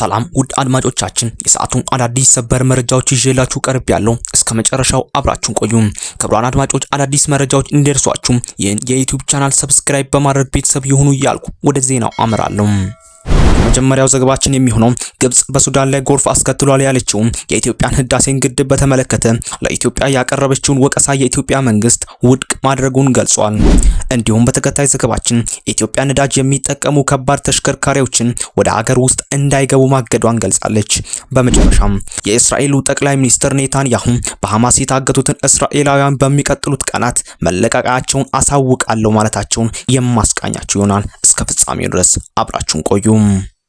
ሰላም ውድ አድማጮቻችን የሰዓቱን አዳዲስ ሰበር መረጃዎች ይዤላችሁ ቀርቤያለሁ። እስከ መጨረሻው አብራችሁን ቆዩ። ክቡራን አድማጮች አዳዲስ መረጃዎች እንዲደርሷችሁ ይህን የዩቲዩብ ቻናል ሰብስክራይብ በማድረግ ቤተሰብ ይሁኑ እያልኩ ወደ ዜናው አመራለሁ። የመጀመሪያው ዘገባችን የሚሆነው ግብጽ በሱዳን ላይ ጎርፍ አስከትሏል ያለችው የኢትዮጵያን ህዳሴን ግድብ በተመለከተ ለኢትዮጵያ ያቀረበችውን ወቀሳ የኢትዮጵያ መንግስት ውድቅ ማድረጉን ገልጿል። እንዲሁም በተከታይ ዘገባችን ኢትዮጵያ ነዳጅ የሚጠቀሙ ከባድ ተሽከርካሪዎችን ወደ ሀገር ውስጥ እንዳይገቡ ማገዷን ገልጻለች። በመጨረሻም የእስራኤሉ ጠቅላይ ሚኒስትር ኔታንያሁ በሐማስ የታገቱትን እስራኤላውያን በሚቀጥሉት ቀናት መለቀቃቸውን አሳውቃለሁ ማለታቸውን የማስቃኛችሁ ይሆናል። እስከ ፍጻሜው ድረስ አብራችሁን ቆዩ።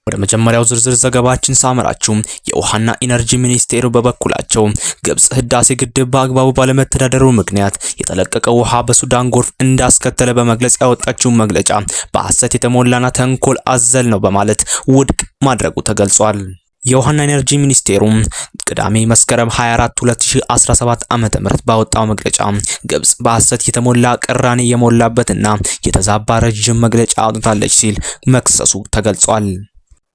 ወደ መጀመሪያው ዝርዝር ዘገባችን ሳመራችሁ የውሃና ኢነርጂ ሚኒስቴሩ በበኩላቸው ግብጽ ህዳሴ ግድብ በአግባቡ ባለመተዳደሩ ምክንያት የተለቀቀው ውሃ በሱዳን ጎርፍ እንዳስከተለ በመግለጽ ያወጣችው መግለጫ በሐሰት የተሞላና ተንኮል አዘል ነው በማለት ውድቅ ማድረጉ ተገልጿል። የውሃና ኢነርጂ ሚኒስቴሩ ቅዳሜ መስከረም 24 2017 ዓ.ም ባወጣው መግለጫ ግብጽ በሐሰት የተሞላ ቅራኔ የሞላበትና የተዛባ ረጅም መግለጫ አውጥታለች ሲል መክሰሱ ተገልጿል።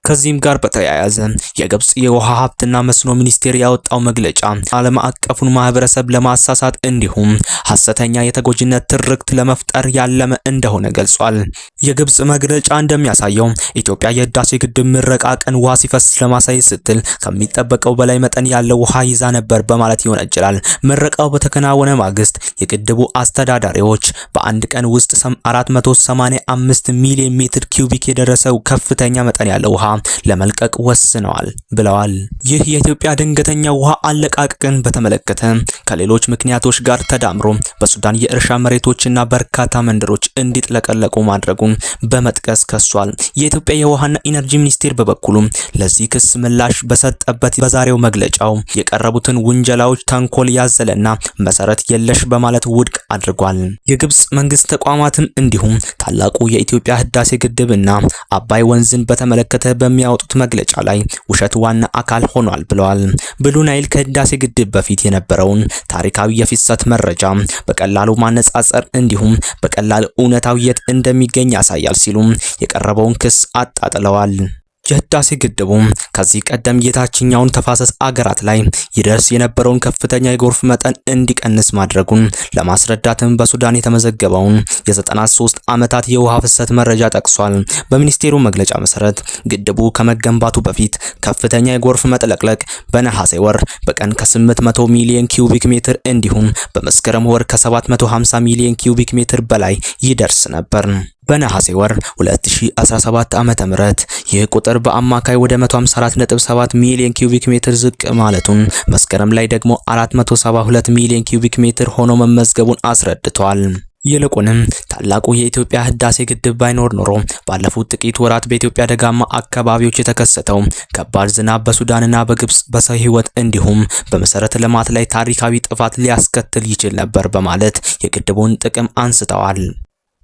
ከዚህም ጋር በተያያዘ የግብጽ የውሃ ሀብትና መስኖ ሚኒስቴር ያወጣው መግለጫ ዓለም አቀፉን ማህበረሰብ ለማሳሳት እንዲሁም ሐሰተኛ የተጎጂነት ትርክት ለመፍጠር ያለመ እንደሆነ ገልጿል። የግብጽ መግለጫ እንደሚያሳየው ኢትዮጵያ የህዳሴ ግድብ ምረቃ ቀን ውሃ ሲፈስ ለማሳየት ስትል ከሚጠበቀው በላይ መጠን ያለው ውሃ ይዛ ነበር በማለት ይወነጀላል። ምረቃው በተከናወነ ማግስት የግድቡ አስተዳዳሪዎች በአንድ ቀን ውስጥ 485 ሚሊዮን ሜትር ኪዩቢክ የደረሰው ከፍተኛ መጠን ያለው ውሃ ለመልቀቅ ወስነዋል ብለዋል። ይህ የኢትዮጵያ ድንገተኛ ውሃ አለቃቀቅን በተመለከተ ከሌሎች ምክንያቶች ጋር ተዳምሮ በሱዳን የእርሻ መሬቶችና በርካታ መንደሮች እንዲጥለቀለቁ ማድረጉን በመጥቀስ ከሷል። የኢትዮጵያ የውሃና ኢነርጂ ሚኒስቴር በበኩሉ ለዚህ ክስ ምላሽ በሰጠበት በዛሬው መግለጫው የቀረቡትን ውንጀላዎች ተንኮል ያዘለና መሰረት የለሽ በማለት ውድቅ አድርጓል። የግብጽ መንግስት ተቋማትም እንዲሁም ታላቁ የኢትዮጵያ ህዳሴ ግድብና አባይ ወንዝን በተመለከተ በሚያወጡት መግለጫ ላይ ውሸት ዋና አካል ሆኗል ብለዋል። ብሉ ናይል ከህዳሴ ግድብ በፊት የነበረውን ታሪካዊ የፍሰት መረጃ በቀላሉ ማነጻጸር እንዲሁም በቀላል እውነታው የት እንደሚገኝ ያሳያል ሲሉ የቀረበውን ክስ አጣጥለዋል። የህዳሴ ግድቡ ከዚህ ቀደም የታችኛውን ተፋሰስ አገራት ላይ ይደርስ የነበረውን ከፍተኛ የጎርፍ መጠን እንዲቀንስ ማድረጉን ለማስረዳትም በሱዳን የተመዘገበውን የ93 ዓመታት የውሃ ፍሰት መረጃ ጠቅሷል። በሚኒስቴሩ መግለጫ መሰረት ግድቡ ከመገንባቱ በፊት ከፍተኛ የጎርፍ መጥለቅለቅ በነሐሴ ወር በቀን ከ800 ሚሊዮን ኪዩቢክ ሜትር እንዲሁም በመስከረም ወር ከ750 ሚሊዮን ኪዩቢክ ሜትር በላይ ይደርስ ነበር። በነሐሴ ወር 2017 ዓ.ም ይህ ቁጥር በአማካይ ወደ 154.7 ሚሊዮን ኪዩቢክ ሜትር ዝቅ ማለቱን መስከረም ላይ ደግሞ 472 ሚሊዮን ኪዩቢክ ሜትር ሆኖ መመዝገቡን አስረድቷል። ይልቁንም ታላቁ የኢትዮጵያ ህዳሴ ግድብ ባይኖር ኖሮ ባለፉት ጥቂት ወራት በኢትዮጵያ ደጋማ አካባቢዎች የተከሰተው ከባድ ዝናብ በሱዳንና በግብጽ በሰው ህይወት እንዲሁም በመሰረተ ልማት ላይ ታሪካዊ ጥፋት ሊያስከትል ይችል ነበር በማለት የግድቡን ጥቅም አንስተዋል።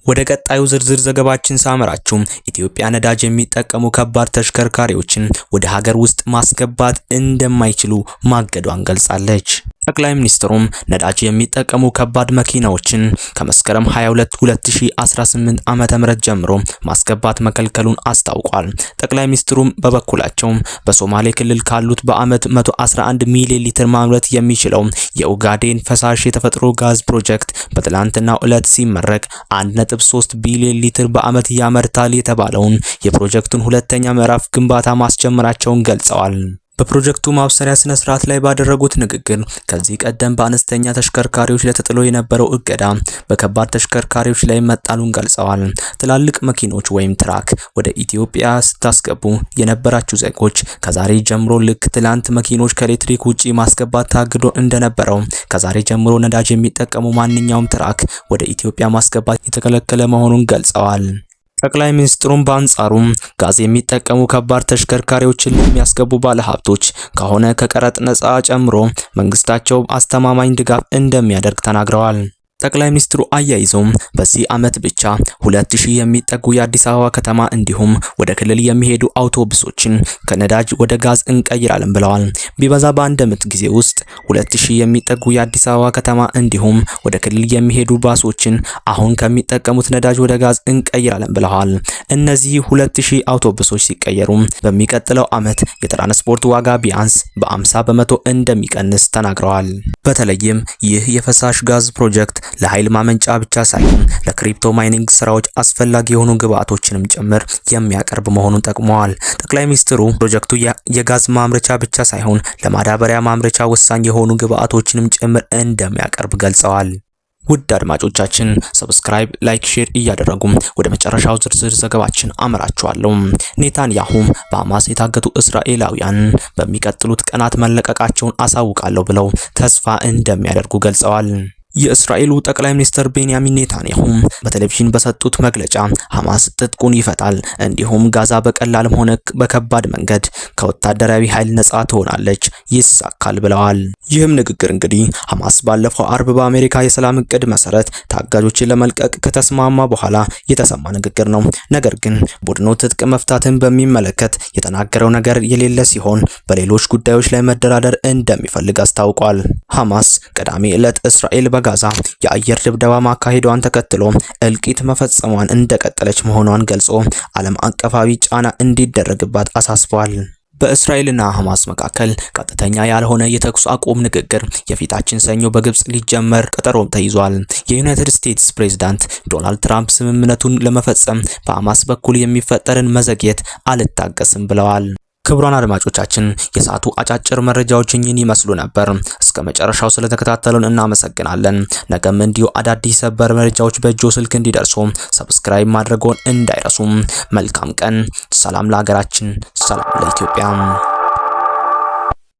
ወደ ቀጣዩ ዝርዝር ዘገባችን ሳመራችሁ ኢትዮጵያ ነዳጅ የሚጠቀሙ ከባድ ተሽከርካሪዎችን ወደ ሀገር ውስጥ ማስገባት እንደማይችሉ ማገዷን ገልጻለች። ጠቅላይ ሚኒስትሩም ነዳጅ የሚጠቀሙ ከባድ መኪናዎችን ከመስከረም 22 2018 ዓ.ም ጀምሮ ማስገባት መከልከሉን አስታውቋል። ጠቅላይ ሚኒስትሩም በበኩላቸው በሶማሌ ክልል ካሉት በአመት 111 ሚሊዮን ሊትር ማምረት የሚችለው የኡጋዴን ፈሳሽ የተፈጥሮ ጋዝ ፕሮጀክት በትላንትናው ዕለት ሲመረቅ 1.3 ቢሊዮን ሊትር በአመት ያመርታል የተባለውን የፕሮጀክቱን ሁለተኛ ምዕራፍ ግንባታ ማስጀመራቸውን ገልጸዋል። በፕሮጀክቱ ማብሰሪያ ስነ ስርዓት ላይ ባደረጉት ንግግር ከዚህ ቀደም በአነስተኛ ተሽከርካሪዎች ላይ ተጥሎ የነበረው እገዳ በከባድ ተሽከርካሪዎች ላይ መጣሉን ገልጸዋል። ትላልቅ መኪኖች ወይም ትራክ ወደ ኢትዮጵያ ስታስገቡ የነበራችሁ ዜጎች ከዛሬ ጀምሮ ልክ ትላንት መኪኖች ከኤሌክትሪክ ውጪ ማስገባት ታግዶ እንደነበረው ከዛሬ ጀምሮ ነዳጅ የሚጠቀሙ ማንኛውም ትራክ ወደ ኢትዮጵያ ማስገባት የተከለከለ መሆኑን ገልጸዋል። ጠቅላይ ሚኒስትሩም በአንጻሩ ጋዝ የሚጠቀሙ ከባድ ተሽከርካሪዎችን ለሚያስገቡ ባለሀብቶች ከሆነ ከቀረጥ ነፃ ጨምሮ መንግስታቸው አስተማማኝ ድጋፍ እንደሚያደርግ ተናግረዋል። ጠቅላይ ሚኒስትሩ አያይዘው በዚህ ዓመት ብቻ 2000 የሚጠጉ የአዲስ አበባ ከተማ እንዲሁም ወደ ክልል የሚሄዱ አውቶቡሶችን ከነዳጅ ወደ ጋዝ እንቀይራለን ብለዋል። ቢበዛ በአንድ ዓመት ጊዜ ውስጥ 2000 የሚጠጉ የአዲስ አበባ ከተማ እንዲሁም ወደ ክልል የሚሄዱ ባሶችን አሁን ከሚጠቀሙት ነዳጅ ወደ ጋዝ እንቀይራለን ብለዋል። እነዚህ 2000 አውቶቡሶች ሲቀየሩ በሚቀጥለው ዓመት የትራንስፖርት ዋጋ ቢያንስ በ50 በመቶ እንደሚቀንስ ተናግረዋል። በተለይም ይህ የፈሳሽ ጋዝ ፕሮጀክት ለኃይል ማመንጫ ብቻ ሳይሆን ለክሪፕቶ ማይኒንግ ስራዎች አስፈላጊ የሆኑ ግብአቶችንም ጭምር የሚያቀርብ መሆኑን ጠቁመዋል። ጠቅላይ ሚኒስትሩ ፕሮጀክቱ የጋዝ ማምረቻ ብቻ ሳይሆን ለማዳበሪያ ማምረቻ ወሳኝ የሆኑ ግብአቶችንም ጭምር እንደሚያቀርብ ገልጸዋል። ውድ አድማጮቻችን ሰብስክራይብ፣ ላይክ፣ ሼር እያደረጉ ወደ መጨረሻው ዝርዝር ዘገባችን አመራችኋለሁ። ኔታንያሁ በሐማስ የታገቱ እስራኤላውያን በሚቀጥሉት ቀናት መለቀቃቸውን አሳውቃለሁ ብለው ተስፋ እንደሚያደርጉ ገልጸዋል። የእስራኤሉ ጠቅላይ ሚኒስትር ቤንያሚን ኔታንያሁ በቴሌቪዥን በሰጡት መግለጫ ሐማስ ትጥቁን ይፈታል፣ እንዲሁም ጋዛ በቀላልም ሆነ በከባድ መንገድ ከወታደራዊ ኃይል ነጻ ትሆናለች፣ ይሳካል ብለዋል። ይህም ንግግር እንግዲህ ሐማስ ባለፈው አርብ በአሜሪካ የሰላም እቅድ መሰረት ታጋጆችን ለመልቀቅ ከተስማማ በኋላ የተሰማ ንግግር ነው። ነገር ግን ቡድኑ ትጥቅ መፍታትን በሚመለከት የተናገረው ነገር የሌለ ሲሆን በሌሎች ጉዳዮች ላይ መደራደር እንደሚፈልግ አስታውቋል። ሐማስ ቅዳሜ ዕለት እስራኤል በጋዛ የአየር ድብደባ ማካሄዷን ተከትሎ እልቂት መፈጸሟን እንደቀጠለች መሆኗን ገልጾ ዓለም አቀፋዊ ጫና እንዲደረግባት አሳስቧል። በእስራኤልና ሐማስ መካከል ቀጥተኛ ያልሆነ የተኩስ አቁም ንግግር የፊታችን ሰኞ በግብጽ ሊጀመር ቀጠሮም ተይዟል። የዩናይትድ ስቴትስ ፕሬዝዳንት ዶናልድ ትራምፕ ስምምነቱን ለመፈጸም በሐማስ በኩል የሚፈጠርን መዘግየት አልታገስም ብለዋል። ክቡራን አድማጮቻችን የሰዓቱ አጫጭር መረጃዎች እኚህን ይመስሉ ነበር። እስከ መጨረሻው ስለተከታተሉን እናመሰግናለን። ነገም እንዲሁ አዳዲስ ሰበር መረጃዎች በእጆ ስልክ እንዲደርሱ ሰብስክራይብ ማድረግዎን እንዳይረሱ። መልካም ቀን። ሰላም ለሀገራችን፣ ሰላም ለኢትዮጵያ።